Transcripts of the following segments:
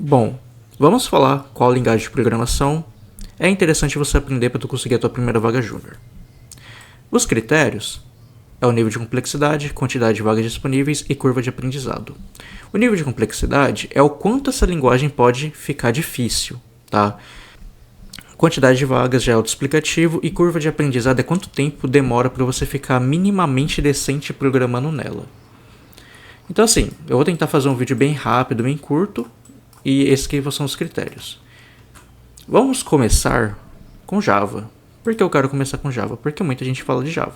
Bom, vamos falar qual linguagem de programação é interessante você aprender para tu conseguir a tua primeira vaga júnior. Os critérios é o nível de complexidade, quantidade de vagas disponíveis e curva de aprendizado. O nível de complexidade é o quanto essa linguagem pode ficar difícil, tá? Quantidade de vagas já é autoexplicativo e curva de aprendizado é quanto tempo demora para você ficar minimamente decente programando nela. Então assim, eu vou tentar fazer um vídeo bem rápido, bem curto, e esses aqui são os critérios. Vamos começar com Java. Por que eu quero começar com Java? Porque muita gente fala de Java.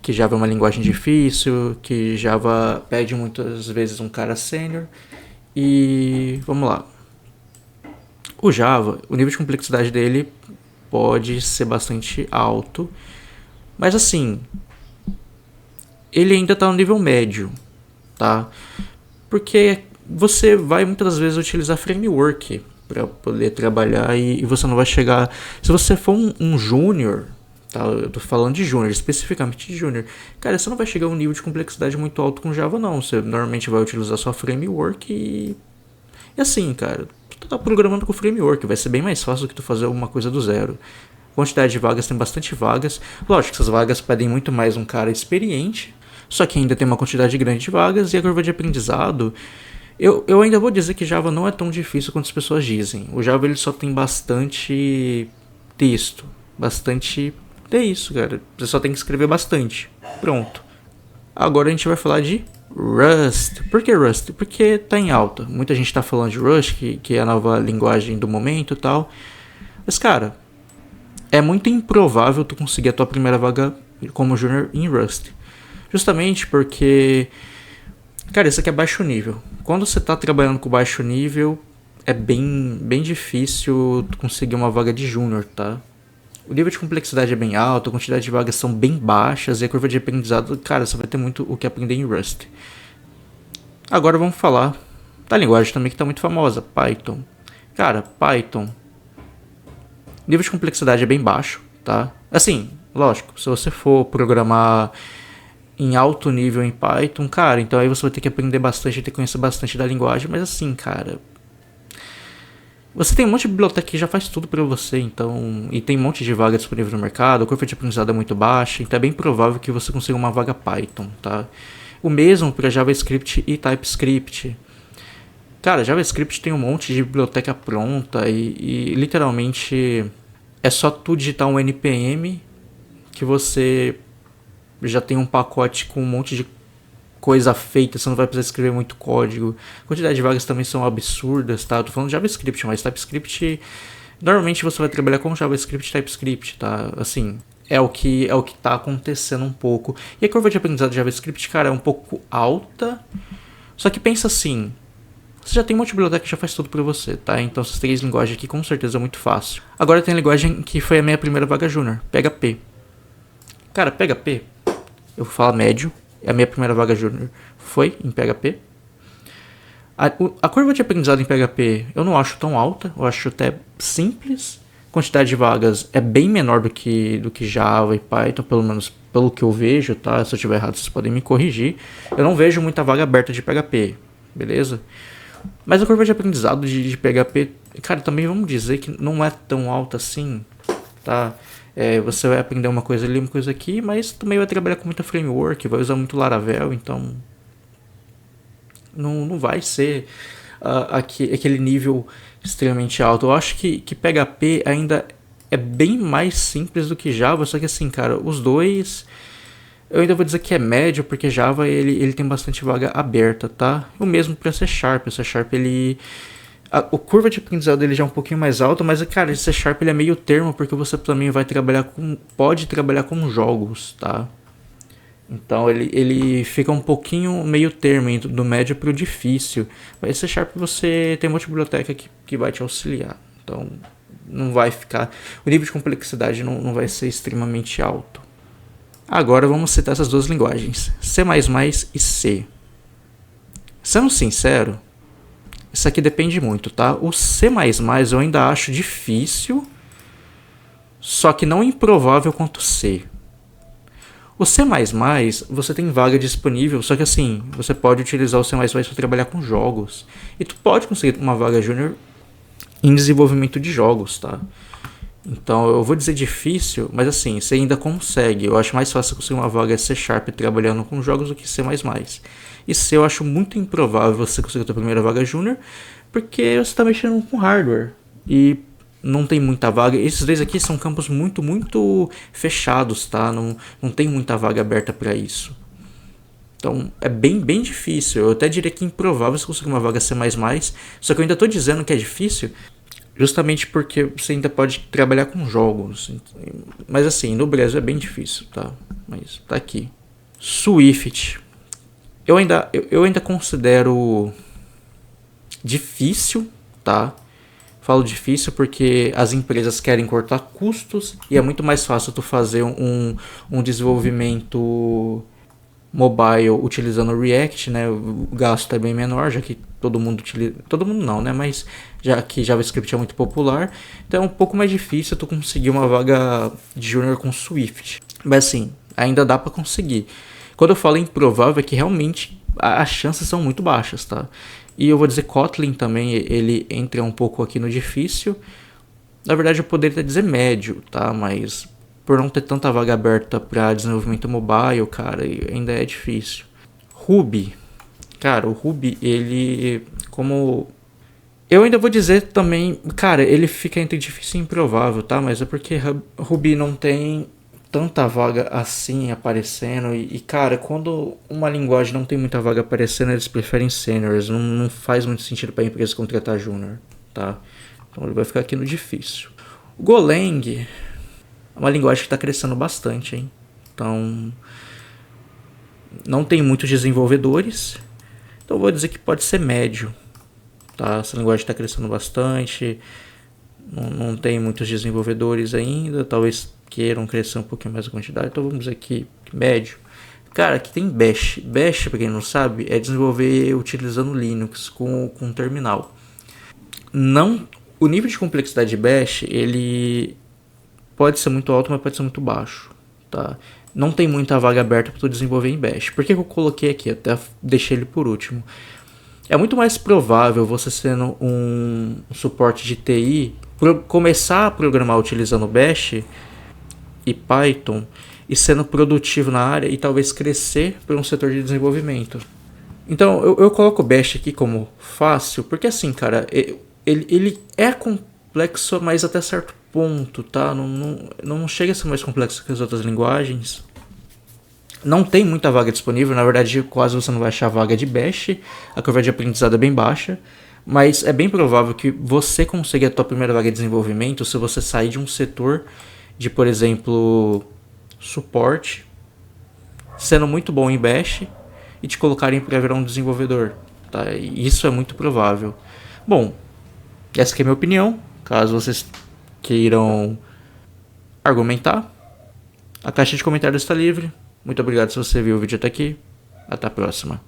Que Java é uma linguagem difícil, que Java pede muitas vezes um cara sênior. E vamos lá. O Java, o nível de complexidade dele pode ser bastante alto. Mas assim, ele ainda está no nível médio, tá? Porque você vai muitas vezes utilizar framework para poder trabalhar e você não vai chegar... Se você for um júnior, tá? Eu tô falando de júnior, especificamente de júnior. Cara, você não vai chegar a um nível de complexidade muito alto com Java, não. Você normalmente vai utilizar só framework e assim, cara, tu tá programando com framework, vai ser bem mais fácil do que tu fazer alguma coisa do zero. Quantidade de vagas, tem bastante vagas. Lógico que essas vagas pedem muito mais um cara experiente, só que ainda tem uma quantidade grande de vagas e a curva de aprendizado... Eu ainda vou dizer que Java não é tão difícil quanto as pessoas dizem. O Java ele só tem bastante texto, bastante... É isso, cara. Você só tem que escrever bastante. Pronto. Agora a gente vai falar de Rust. Por que Rust? Porque tá em alta. Muita gente tá falando de Rust, que é a nova linguagem do momento e tal. Mas, cara, é muito improvável tu conseguir a tua primeira vaga como júnior em Rust. Justamente porque... Cara, isso aqui é baixo nível. Quando você tá trabalhando com baixo nível, é bem difícil tu conseguir uma vaga de júnior, tá? O nível de complexidade é bem alto, a quantidade de vagas são bem baixas e a curva de aprendizado, cara, você vai ter muito o que aprender em Rust. Agora vamos falar da linguagem também que tá muito famosa, Python. Cara, Python, nível de complexidade é bem baixo, tá? Assim, lógico, se você for programar em alto nível em Python, cara, então aí você vai ter que aprender bastante, ter que conhecer bastante da linguagem, mas assim, cara, você tem um monte de biblioteca que já faz tudo pra você, então, e tem um monte de vaga disponível no mercado, a curva de aprendizado é muito baixa, então é bem provável que você consiga uma vaga Python, tá? O mesmo para JavaScript e TypeScript. Cara, JavaScript tem um monte de biblioteca pronta e literalmente é só tu digitar um npm que você já tem um pacote com um monte de coisa feita, você não vai precisar escrever muito código. A quantidade de vagas também são absurdas, tá? Eu tô falando de JavaScript, mas TypeScript, normalmente você vai trabalhar com JavaScript e TypeScript, tá? Assim, é o que tá acontecendo um pouco. E a curva de aprendizado de JavaScript, cara, é um pouco alta, só que pensa assim, você já tem uma biblioteca que já faz tudo pra você, tá? Então essas três linguagens aqui com certeza é muito fácil. Agora tem a linguagem que foi a minha primeira vaga júnior, PHP. Cara, PHP, eu vou falar médio, a minha primeira vaga júnior foi em PHP. A curva de aprendizado em PHP eu não acho tão alta, eu acho até simples. A quantidade de vagas é bem menor do que Java e Python, pelo menos pelo que eu vejo, tá? Se eu estiver errado, vocês podem me corrigir. Eu não vejo muita vaga aberta de PHP, beleza? Mas a curva de aprendizado de PHP, cara, também vamos dizer que não é tão alta assim, tá? Você vai aprender uma coisa ali, uma coisa aqui, mas também vai trabalhar com muita framework, vai usar muito Laravel, então não vai ser aquele nível extremamente alto. Eu acho que PHP ainda é bem mais simples do que Java, só que assim, cara, os dois eu ainda vou dizer que é médio, porque Java ele tem bastante vaga aberta, tá? O mesmo para C Sharp. O C Sharp ele... A curva de aprendizado dele já é um pouquinho mais alta, mas cara, esse C Sharp ele é meio termo, porque você também vai trabalhar pode trabalhar com jogos, tá? Então ele fica um pouquinho meio termo, do médio pro difícil. Mas C Sharp você tem uma biblioteca que vai te auxiliar. Então não vai ficar... O nível de complexidade não vai ser extremamente alto. Agora vamos citar essas duas linguagens, C++ e C. Sendo sincero, isso aqui depende muito, tá? O C++ eu ainda acho difícil, só que não improvável quanto C. O C++, você tem vaga disponível, só que assim, você pode utilizar o C++ para trabalhar com jogos. E tu pode conseguir uma vaga júnior em desenvolvimento de jogos, tá? Então eu vou dizer difícil, mas assim, você ainda consegue. Eu acho mais fácil conseguir uma vaga C# trabalhando com jogos do que C++. E C eu acho muito improvável você conseguir a sua primeira vaga júnior, porque você está mexendo com hardware. E não tem muita vaga. Esses dois aqui são campos muito, muito fechados, tá? Não tem muita vaga aberta para isso. Então é bem, bem difícil. Eu até diria que é improvável você conseguir uma vaga C++. Só que eu ainda estou dizendo que é difícil justamente porque você ainda pode trabalhar com jogos. Mas assim, no Brasil é bem difícil, tá? Mas tá aqui. Swift. Eu ainda considero difícil, tá? Falo difícil porque as empresas querem cortar custos e é muito mais fácil tu fazer um desenvolvimento mobile utilizando o React, né? O gasto é bem menor, já que todo mundo utiliza, todo mundo não, né? Mas já que JavaScript é muito popular, então é um pouco mais difícil tu conseguir uma vaga de junior com Swift. Mas assim, ainda dá para conseguir. Quando eu falo improvável é que realmente as chances são muito baixas, tá? E eu vou dizer Kotlin também, ele entra um pouco aqui no difícil. Na verdade eu poderia dizer médio, tá? Mas por não ter tanta vaga aberta para desenvolvimento mobile, cara, ainda é difícil. Ruby. Cara, o Ruby, ele, como... Eu ainda vou dizer também, cara, ele fica entre difícil e improvável, tá? Mas é porque Ruby não tem tanta vaga assim aparecendo. E cara, quando uma linguagem não tem muita vaga aparecendo, eles preferem seniors. Não faz muito sentido para a empresa contratar junior, tá? Então ele vai ficar aqui no difícil. O Golang é uma linguagem que está crescendo bastante, hein? Então, não tem muitos desenvolvedores. Então, eu vou dizer que pode ser médio, tá? Essa linguagem está crescendo bastante. Não tem muitos desenvolvedores ainda. Talvez queiram crescer um pouquinho mais a quantidade. Então, vamos dizer que médio. Cara, aqui tem Bash. Bash, para quem não sabe, é desenvolver utilizando Linux com terminal. Não, o nível de complexidade de Bash, ele pode ser muito alto, mas pode ser muito baixo, tá? Não tem muita vaga aberta para tu desenvolver em Bash. Por que eu coloquei aqui? Até deixei ele por último. É muito mais provável você sendo um suporte de TI começar a programar utilizando Bash e Python e sendo produtivo na área e talvez crescer para um setor de desenvolvimento. Então eu coloco o Bash aqui como fácil, porque assim, cara, ele é complexo, mas até certo ponto, tá? Não chega a ser mais complexo que as outras linguagens. Não tem muita vaga disponível, na verdade quase você não vai achar vaga de Bash, a curva de aprendizado é bem baixa, mas é bem provável que você consiga a tua primeira vaga de desenvolvimento se você sair de um setor de, por exemplo, suporte, sendo muito bom em Bash e te colocarem para virar um desenvolvedor, tá? E isso é muito provável. Bom, essa aqui é a minha opinião. Caso vocês queiram argumentar, a caixa de comentários está livre. Muito obrigado se você viu o vídeo até aqui. Até a próxima.